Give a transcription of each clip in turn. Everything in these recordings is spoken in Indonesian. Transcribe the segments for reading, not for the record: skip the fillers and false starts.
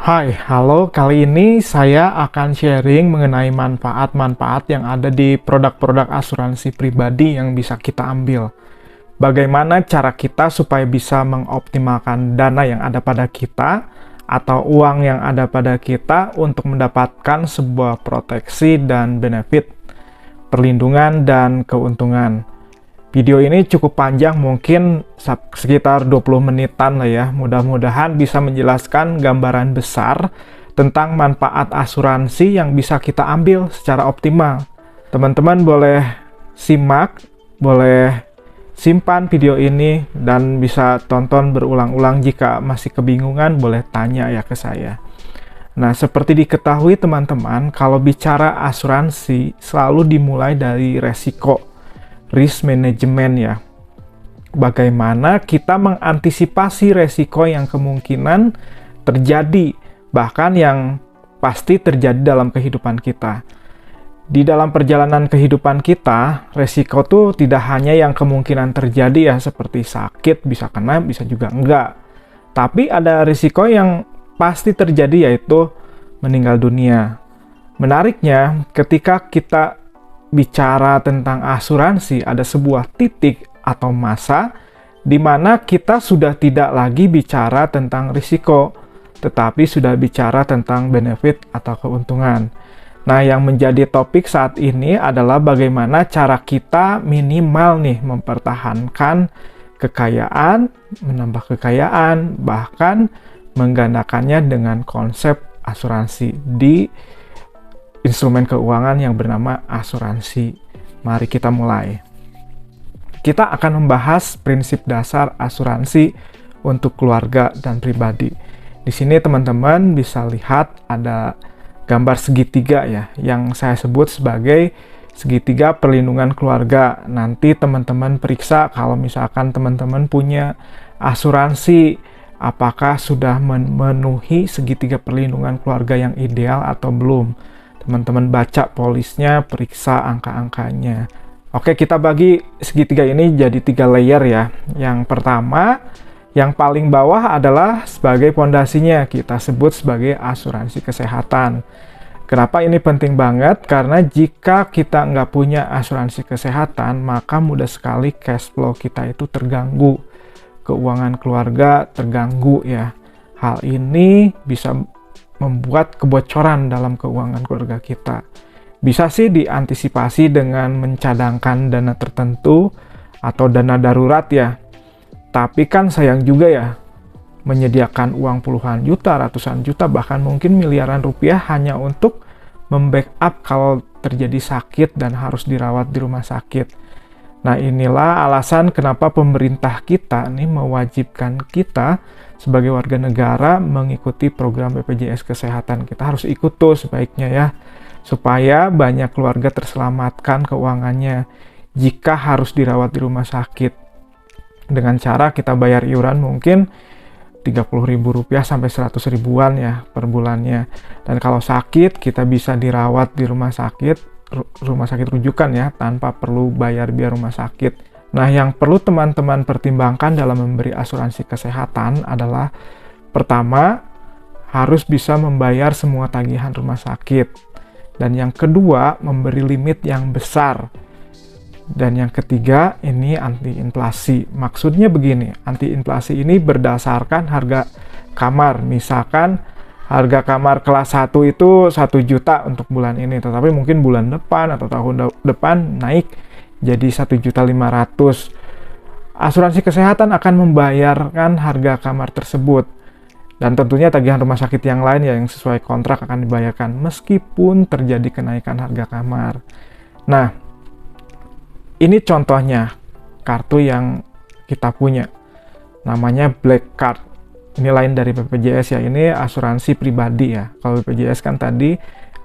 Hai, halo. Kali ini saya akan sharing mengenai manfaat-manfaat yang ada di produk-produk asuransi pribadi yang bisa kita ambil. Bagaimana cara kita supaya bisa mengoptimalkan dana yang ada pada kita atau uang yang ada pada kita untuk mendapatkan sebuah proteksi dan benefit, perlindungan dan keuntungan. Video ini cukup panjang, mungkin sekitar 20 menitan lah ya. Mudah-mudahan bisa menjelaskan gambaran besar tentang manfaat asuransi yang bisa kita ambil secara optimal. Teman-teman boleh simak, boleh simpan video ini, dan bisa tonton berulang-ulang. Jika masih kebingungan, boleh tanya ya ke saya. Nah, seperti diketahui teman-teman, kalau bicara asuransi selalu dimulai dari resiko. Risk management ya. Bagaimana kita mengantisipasi resiko yang kemungkinan terjadi, bahkan yang pasti terjadi dalam kehidupan kita. Di dalam perjalanan kehidupan kita, resiko tuh tidak hanya yang kemungkinan terjadi ya, seperti sakit, bisa kena, bisa juga enggak. Tapi ada risiko yang pasti terjadi, yaitu meninggal dunia. Menariknya, ketika kita bicara tentang asuransi, ada sebuah titik atau masa di mana kita sudah tidak lagi bicara tentang risiko, tetapi sudah bicara tentang benefit atau keuntungan. Nah, yang menjadi topik saat ini adalah bagaimana cara kita minimal nih mempertahankan kekayaan, menambah kekayaan, bahkan menggandakannya dengan konsep asuransi di instrumen keuangan yang bernama asuransi. Mari kita mulai. Kita akan membahas prinsip dasar asuransi untuk keluarga dan pribadi. Di sini teman-teman bisa lihat ada gambar segitiga ya, yang saya sebut sebagai segitiga perlindungan keluarga. Nanti teman-teman periksa kalau misalkan teman-teman punya asuransi, apakah sudah memenuhi segitiga perlindungan keluarga yang ideal atau belum. Teman-teman baca polisnya, periksa angka-angkanya. Oke, kita bagi segitiga ini jadi 3 layer ya. Yang pertama, yang paling bawah adalah sebagai pondasinya, kita sebut sebagai asuransi kesehatan. Kenapa ini penting banget? Karena jika kita nggak punya asuransi kesehatan, maka mudah sekali cash flow kita itu terganggu. Keuangan keluarga terganggu ya. Hal ini bisa membuat kebocoran dalam keuangan keluarga kita. Bisa sih diantisipasi dengan mencadangkan dana tertentu atau dana darurat ya. Tapi kan sayang juga ya, menyediakan uang puluhan juta, ratusan juta, bahkan mungkin miliaran rupiah hanya untuk membackup kalau terjadi sakit dan harus dirawat di rumah sakit. Nah, inilah alasan kenapa pemerintah kita nih mewajibkan kita sebagai warga negara mengikuti program BPJS Kesehatan. Kita harus ikut tuh sebaiknya ya, supaya banyak keluarga terselamatkan keuangannya jika harus dirawat di rumah sakit. Dengan cara kita bayar iuran mungkin Rp30.000 sampai Rp100.000-an ya per bulannya. Dan kalau sakit, kita bisa dirawat di rumah sakit rujukan ya, tanpa perlu bayar biaya rumah sakit. Nah, yang perlu teman-teman pertimbangkan dalam memberi asuransi kesehatan adalah pertama, harus bisa membayar semua tagihan rumah sakit. Dan yang kedua, memberi limit yang besar. Dan yang ketiga, ini anti inflasi. Maksudnya begini, anti inflasi ini berdasarkan harga kamar. Misalkan harga kamar kelas 1 itu 1 juta untuk bulan ini, tetapi mungkin bulan depan atau tahun depan naik jadi 1.500.000. Asuransi kesehatan akan membayarkan harga kamar tersebut. Dan tentunya tagihan rumah sakit yang lain yang sesuai kontrak akan dibayarkan meskipun terjadi kenaikan harga kamar. Nah, ini contohnya kartu yang kita punya. Namanya Black Card. Ini lain dari BPJS ya, ini asuransi pribadi ya. Kalau BPJS kan tadi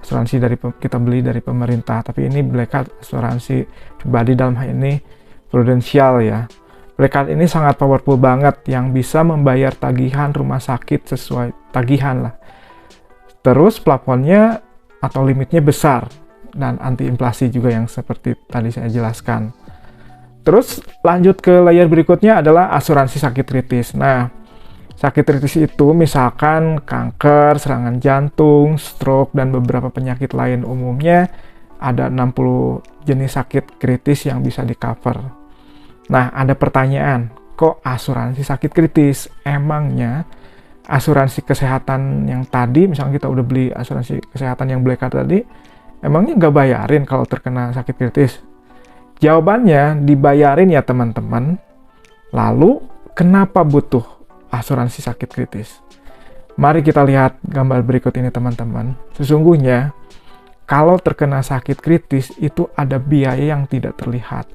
asuransi dari kita beli dari pemerintah, tapi ini Black Card asuransi pribadi, dalam hal ini prudensial ya. Black Card ini sangat powerful banget, yang bisa membayar tagihan rumah sakit sesuai tagihan lah. Terus plafonnya atau limitnya besar dan anti inflasi juga yang seperti tadi saya jelaskan. Terus lanjut ke layer berikutnya adalah asuransi sakit kritis. Nah, Sakit kritis itu misalkan kanker, serangan jantung, stroke, dan beberapa penyakit lain. Umumnya ada 60 jenis sakit kritis yang bisa di-cover. Nah, ada pertanyaan, kok asuransi sakit kritis? Emangnya asuransi kesehatan yang tadi, misalnya kita udah beli asuransi kesehatan yang Black Card tadi, emangnya nggak bayarin kalau terkena sakit kritis? Jawabannya dibayarin ya teman-teman. Lalu, kenapa butuh asuransi sakit kritis? Mari kita lihat gambar berikut ini teman-teman. Sesungguhnya, kalau terkena sakit kritis itu ada biaya yang tidak terlihat.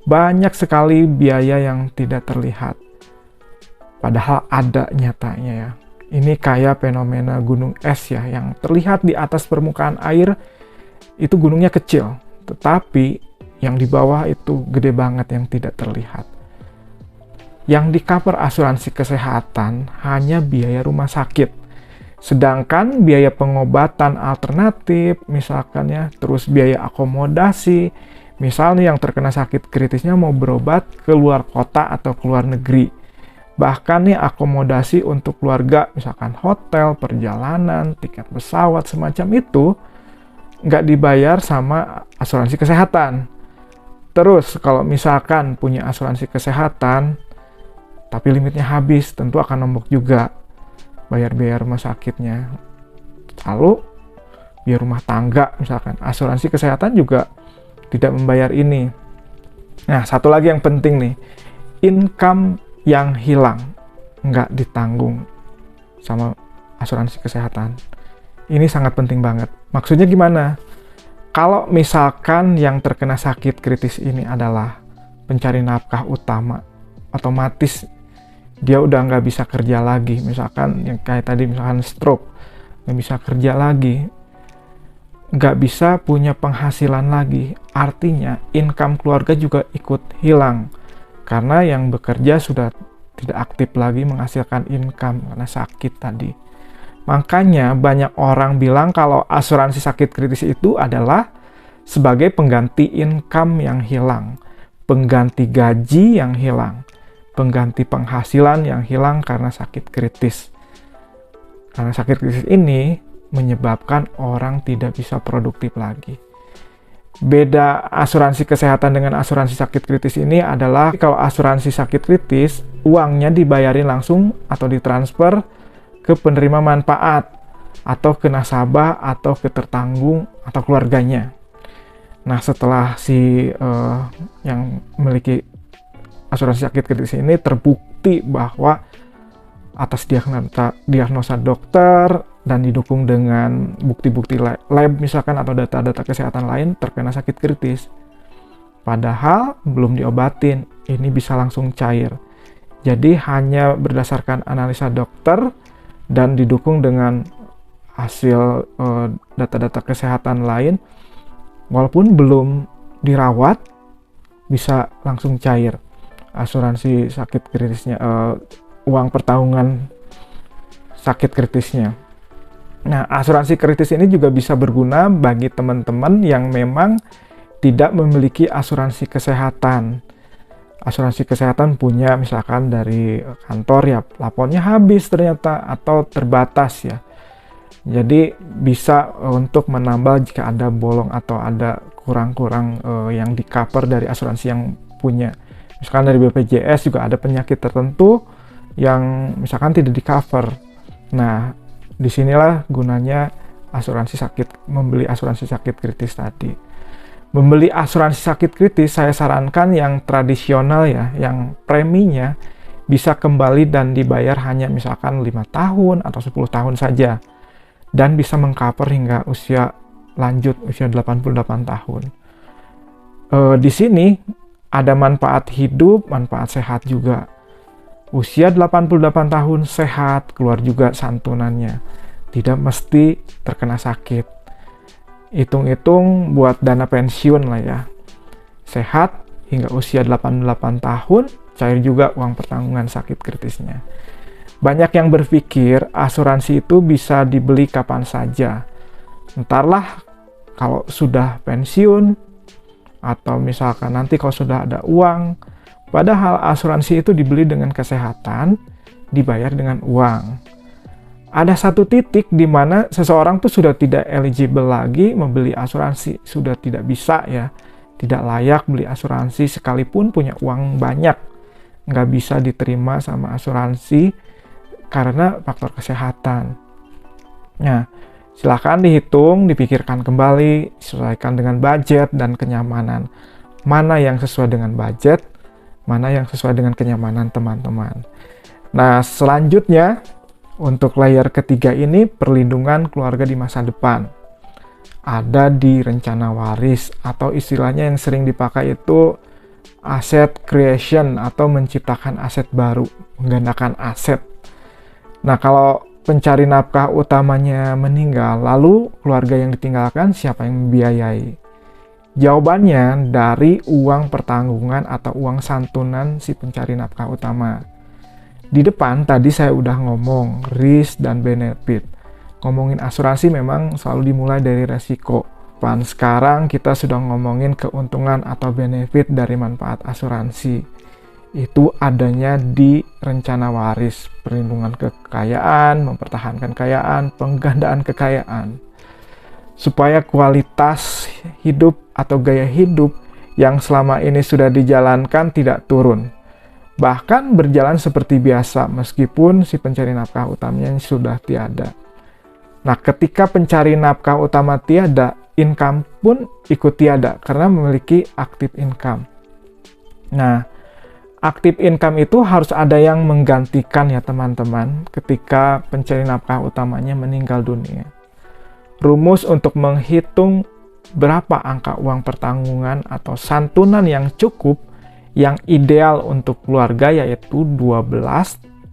Banyak sekali biaya yang tidak terlihat. Padahal ada nyatanya ya. Ini kayak fenomena gunung es ya, yang terlihat di atas permukaan air itu gunungnya kecil. Tetapi yang di bawah itu gede banget yang tidak terlihat. Yang di-cover asuransi kesehatan hanya biaya rumah sakit. Sedangkan biaya pengobatan alternatif, misalkan ya, terus biaya akomodasi, misalnya yang terkena sakit kritisnya mau berobat ke luar kota atau ke luar negeri. Bahkan nih akomodasi untuk keluarga, misalkan hotel, perjalanan, tiket pesawat, semacam itu, nggak dibayar sama asuransi kesehatan. Terus kalau misalkan punya asuransi kesehatan, tapi limitnya habis, tentu akan nombok juga bayar biaya rumah sakitnya. Lalu biaya rumah tangga, misalkan asuransi kesehatan juga tidak membayar ini. Nah, satu lagi yang penting nih, income yang hilang nggak ditanggung sama asuransi kesehatan. Ini sangat penting banget. Maksudnya gimana? Kalau misalkan yang terkena sakit kritis ini adalah pencari nafkah utama, otomatis dia udah nggak bisa kerja lagi. Misalkan yang kayak tadi, misalkan stroke, nggak bisa kerja lagi, nggak bisa punya penghasilan lagi. Artinya income keluarga juga ikut hilang, karena yang bekerja sudah tidak aktif lagi menghasilkan income karena sakit tadi. Makanya banyak orang bilang kalau asuransi sakit kritis itu adalah sebagai pengganti income yang hilang, pengganti gaji yang hilang, pengganti penghasilan yang hilang karena sakit kritis. Karena sakit kritis ini menyebabkan orang tidak bisa produktif lagi. Beda asuransi kesehatan dengan asuransi sakit kritis ini adalah kalau asuransi sakit kritis, uangnya dibayarin langsung atau ditransfer ke penerima manfaat atau ke nasabah atau ke tertanggung atau keluarganya. Nah, setelah si yang memiliki asuransi sakit kritis ini terbukti bahwa atas diagnosa dokter dan didukung dengan bukti-bukti lab misalkan atau data-data kesehatan lain terkena sakit kritis. Padahal belum diobatin, ini bisa langsung cair. Jadi hanya berdasarkan analisa dokter dan didukung dengan hasil data-data kesehatan lain, walaupun belum dirawat, bisa langsung cair asuransi sakit kritisnya, uang pertanggungan sakit kritisnya. Nah, asuransi kritis ini juga bisa berguna bagi teman-teman yang memang tidak memiliki asuransi kesehatan. Asuransi kesehatan punya misalkan dari kantor ya, plafonnya habis ternyata atau terbatas ya. Jadi bisa untuk menambal jika ada bolong atau ada kurang-kurang yang di-cover dari asuransi yang punya. Misalkan dari BPJS juga ada penyakit tertentu yang misalkan tidak di-cover. Nah, disinilah gunanya membeli asuransi sakit kritis tadi. Membeli asuransi sakit kritis saya sarankan yang tradisional ya, yang preminya bisa kembali dan dibayar hanya misalkan 5 tahun atau 10 tahun saja. Dan bisa mengcover hingga usia lanjut, usia 88 tahun. Di sini ada manfaat hidup, manfaat sehat juga. Usia 88 tahun sehat, keluar juga santunannya. Tidak mesti terkena sakit. Hitung-hitung buat dana pensiun lah ya. Sehat hingga usia 88 tahun, cair juga uang pertanggungan sakit kritisnya. Banyak yang berpikir asuransi itu bisa dibeli kapan saja. Entarlah kalau sudah pensiun, atau misalkan nanti kalau sudah ada uang. Padahal asuransi itu dibeli dengan kesehatan, dibayar dengan uang. Ada satu titik di mana seseorang tuh sudah tidak eligible lagi membeli asuransi, sudah tidak bisa ya, tidak layak beli asuransi sekalipun punya uang banyak, nggak bisa diterima sama asuransi karena faktor kesehatan. Nah, silahkan dihitung, dipikirkan kembali, sesuaikan dengan budget dan kenyamanan. Mana yang sesuai dengan budget, mana yang sesuai dengan kenyamanan teman-teman. Nah, selanjutnya untuk layer ketiga ini perlindungan keluarga di masa depan. Ada di rencana waris atau istilahnya yang sering dipakai itu asset creation atau menciptakan aset baru, menggandakan aset. Nah, kalau pencari nafkah utamanya meninggal, lalu keluarga yang ditinggalkan siapa yang membiayai? Jawabannya dari uang pertanggungan atau uang santunan si pencari nafkah utama. Di depan tadi saya udah ngomong risk dan benefit. Ngomongin asuransi memang selalu dimulai dari resiko. Sekarang kita sudah ngomongin keuntungan atau benefit dari manfaat asuransi. Itu adanya di rencana waris, perlindungan kekayaan, mempertahankan kekayaan, penggandaan kekayaan. Supaya kualitas hidup atau gaya hidup yang selama ini sudah dijalankan tidak turun. Bahkan berjalan seperti biasa meskipun si pencari nafkah utamanya sudah tiada. Nah, ketika pencari nafkah utama tiada, income pun ikut tiada karena memiliki active income. Nah, active income itu harus ada yang menggantikan ya teman-teman ketika pencari nafkah utamanya meninggal dunia. Rumus untuk menghitung berapa angka uang pertanggungan atau santunan yang cukup, yang ideal untuk keluarga yaitu 12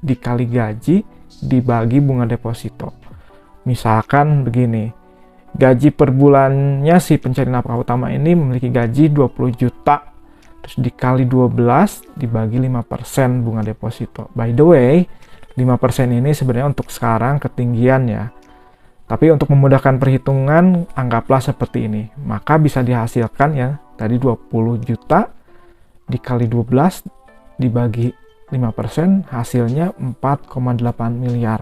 dikali gaji dibagi bunga deposito. Misalkan begini, gaji per bulannya si pencari nafkah utama ini memiliki gaji 20 juta. Terus dikali 12 dibagi 5% bunga deposito. By the way, 5% ini sebenarnya untuk sekarang ketinggian ya. Tapi untuk memudahkan perhitungan, anggaplah seperti ini. Maka bisa dihasilkan ya, tadi 20 juta dikali 12 dibagi 5%, hasilnya 4,8 miliar.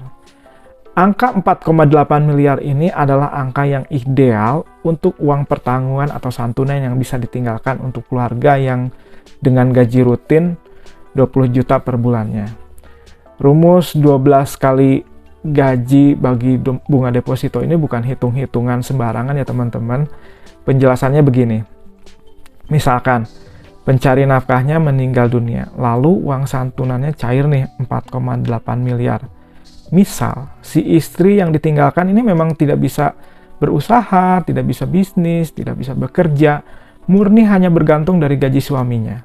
Angka 4,8 miliar ini adalah angka yang ideal untuk uang pertanggungan atau santunan yang bisa ditinggalkan untuk keluarga yang dengan gaji rutin 20 juta per bulannya. Rumus 12 kali gaji bagi bunga deposito ini bukan hitung-hitungan sembarangan ya teman-teman. Penjelasannya begini. Misalkan pencari nafkahnya meninggal dunia, lalu uang santunannya cair nih 4,8 miliar. Misal, si istri yang ditinggalkan ini memang tidak bisa berusaha, tidak bisa bisnis, tidak bisa bekerja, murni hanya bergantung dari gaji suaminya.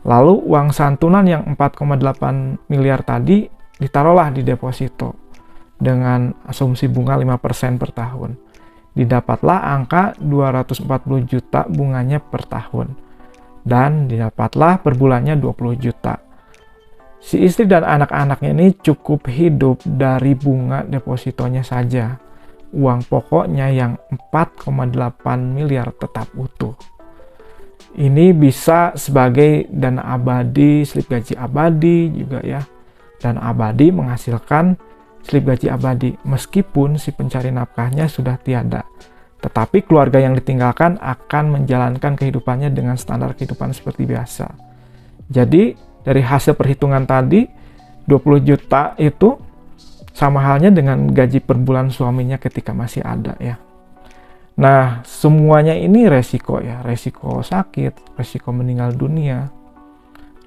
Lalu uang santunan yang 4,8 miliar tadi ditaruhlah di deposito dengan asumsi bunga 5% per tahun. Didapatlah angka 240 juta bunganya per tahun. Dan didapatlah per bulannya 20 juta. Si istri dan anak-anaknya ini cukup hidup dari bunga depositonya saja. Uang pokoknya yang 4,8 miliar tetap utuh. Ini bisa sebagai dana abadi, slip gaji abadi juga ya. Dana abadi menghasilkan slip gaji abadi meskipun si pencari nafkahnya sudah tiada. Tetapi keluarga yang ditinggalkan akan menjalankan kehidupannya dengan standar kehidupan seperti biasa. Jadi dari hasil perhitungan tadi, 20 juta itu sama halnya dengan gaji per bulan suaminya ketika masih ada ya. Nah, semuanya ini resiko ya, resiko sakit, resiko meninggal dunia,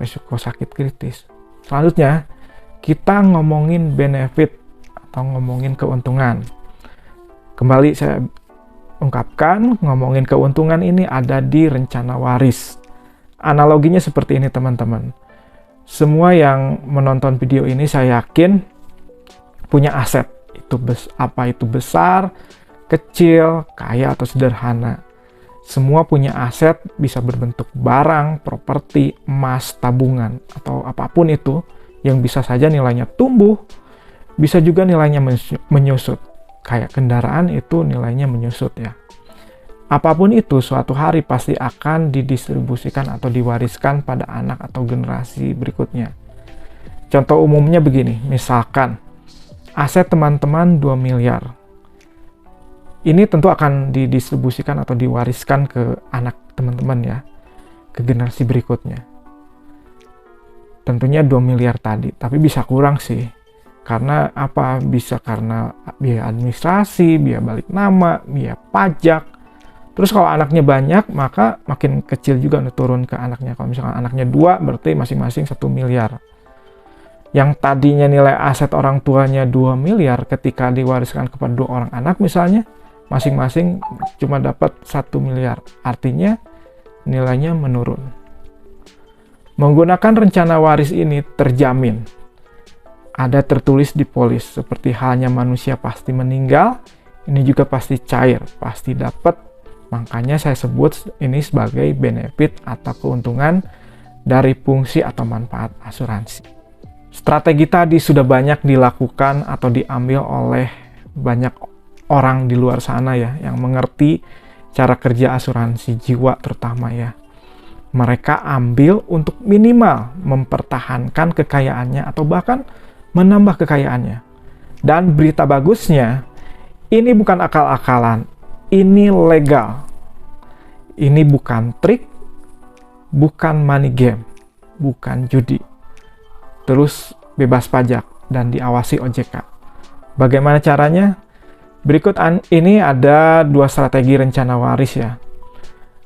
resiko sakit kritis. Selanjutnya, kita ngomongin benefit atau ngomongin keuntungan. Kembali saya ungkapkan, ngomongin keuntungan ini ada di rencana waris. Analoginya seperti ini teman-teman. Semua yang menonton video ini saya yakin punya aset. Apa itu besar, kecil, kaya atau sederhana. Semua punya aset bisa berbentuk barang, properti, emas, tabungan, atau apapun itu yang bisa saja nilainya tumbuh, bisa juga nilainya menyusut. Kayak kendaraan itu nilainya menyusut ya. Apapun itu, suatu hari pasti akan didistribusikan atau diwariskan pada anak atau generasi berikutnya. Contoh umumnya begini, misalkan aset teman-teman 2 miliar. Ini tentu akan didistribusikan atau diwariskan ke anak teman-teman ya, ke generasi berikutnya. Tentunya 2 miliar tadi, tapi bisa kurang sih. Karena apa? Bisa karena biaya administrasi, biaya balik nama, biaya pajak. Terus kalau anaknya banyak, maka makin kecil juga turun ke anaknya. Kalau misalkan anaknya 2, berarti masing-masing 1 miliar. Yang tadinya nilai aset orang tuanya 2 miliar, ketika diwariskan kepada 2 orang anak misalnya, masing-masing cuma dapat 1 miliar. Artinya nilainya menurun. Menggunakan rencana waris ini terjamin. Ada tertulis di polis, seperti halnya manusia pasti meninggal, ini juga pasti cair, pasti dapat. Makanya saya sebut ini sebagai benefit atau keuntungan dari fungsi atau manfaat asuransi. Strategi tadi sudah banyak dilakukan atau diambil oleh banyak orang di luar sana ya, yang mengerti cara kerja asuransi jiwa terutama ya. Mereka ambil untuk minimal mempertahankan kekayaannya atau bahkan menambah kekayaannya. Dan berita bagusnya, ini bukan akal-akalan, ini legal. Ini bukan trik, bukan money game, bukan judi. Terus bebas pajak dan diawasi OJK. Bagaimana caranya? Berikut ini ada 2 strategi rencana waris ya.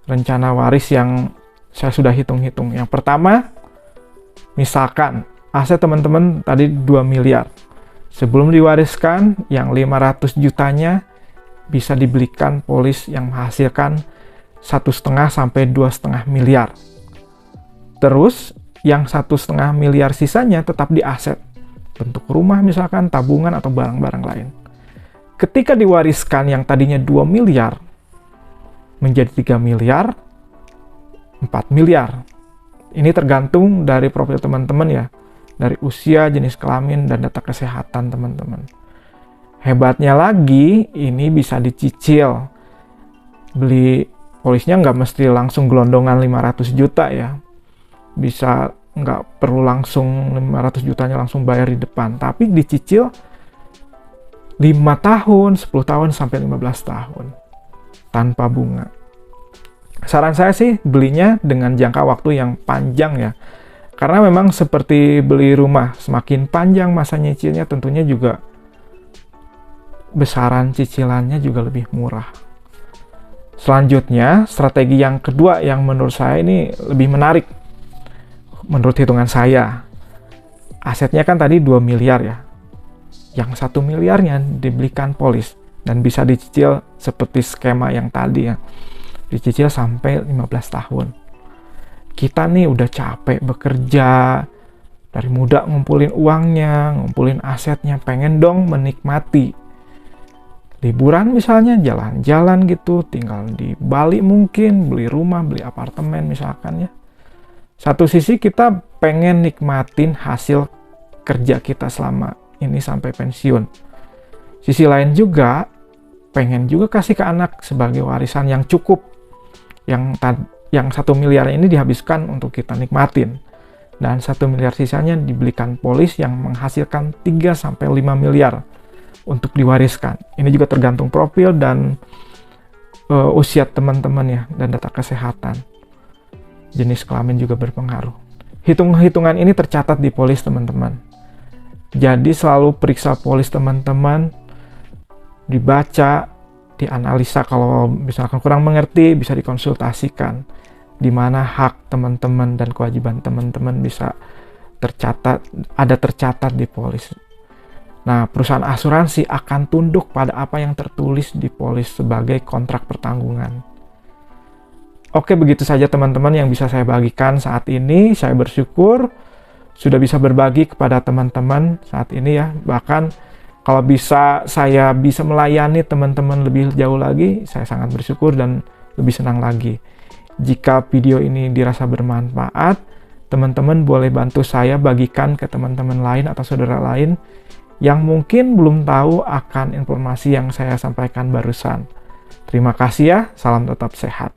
Rencana waris yang saya sudah hitung-hitung. Yang pertama, misalkan aset teman-teman tadi 2 miliar. Sebelum diwariskan, yang 500 jutanya bisa dibelikan polis yang menghasilkan 1,5 sampai 2,5 miliar. Terus yang 1,5 miliar sisanya tetap di aset, bentuk rumah misalkan, tabungan atau barang-barang lain. Ketika diwariskan yang tadinya 2 miliar menjadi 3 miliar, 4 miliar. Ini tergantung dari profil teman-teman ya, dari usia, jenis kelamin, dan data kesehatan teman-teman. Hebatnya lagi, ini bisa dicicil. Beli polisnya nggak mesti langsung gelondongan 500 juta ya. Bisa nggak perlu langsung 500 jutanya langsung bayar di depan, tapi dicicil 5 tahun, 10 tahun, sampai 15 tahun tanpa bunga. Saran saya sih belinya dengan jangka waktu yang panjang ya, karena memang seperti beli rumah, semakin panjang masa nyicilnya tentunya juga besaran cicilannya juga lebih murah. Selanjutnya, strategi yang kedua yang menurut saya ini lebih menarik. Menurut hitungan saya, asetnya kan tadi 2 miliar ya. Yang 1 miliarnya dibelikan polis dan bisa dicicil seperti skema yang tadi ya. Dicicil sampai 15 tahun. Kita nih udah capek bekerja, dari muda ngumpulin uangnya, ngumpulin asetnya, pengen dong menikmati. Liburan misalnya, jalan-jalan gitu, tinggal di Bali mungkin, beli rumah, beli apartemen misalkan ya. Satu sisi kita pengen nikmatin hasil kerja kita selama ini sampai pensiun. Sisi lain juga pengen juga kasih ke anak sebagai warisan yang cukup. Yang 1 miliar ini dihabiskan untuk kita nikmatin. Dan 1 miliar sisanya dibelikan polis yang menghasilkan 3 sampai 5 miliar untuk diwariskan. Ini juga tergantung profil dan usia teman-teman ya, dan data kesehatan. Jenis kelamin juga berpengaruh. Hitung-hitungan ini tercatat di polis teman-teman. Jadi selalu periksa polis teman-teman, dibaca, dianalisa. Kalau misalkan kurang mengerti, bisa dikonsultasikan. Di mana hak teman-teman dan kewajiban teman-teman bisa tercatat di polis. Nah, perusahaan asuransi akan tunduk pada apa yang tertulis di polis sebagai kontrak pertanggungan. Oke, begitu saja teman-teman yang bisa saya bagikan saat ini. Saya bersyukur sudah bisa berbagi kepada teman-teman saat ini ya. Bahkan kalau saya bisa melayani teman-teman lebih jauh lagi, saya sangat bersyukur dan lebih senang lagi. Jika video ini dirasa bermanfaat, teman-teman boleh bantu saya bagikan ke teman-teman lain atau saudara lain yang mungkin belum tahu akan informasi yang saya sampaikan barusan. Terima kasih ya, salam tetap sehat.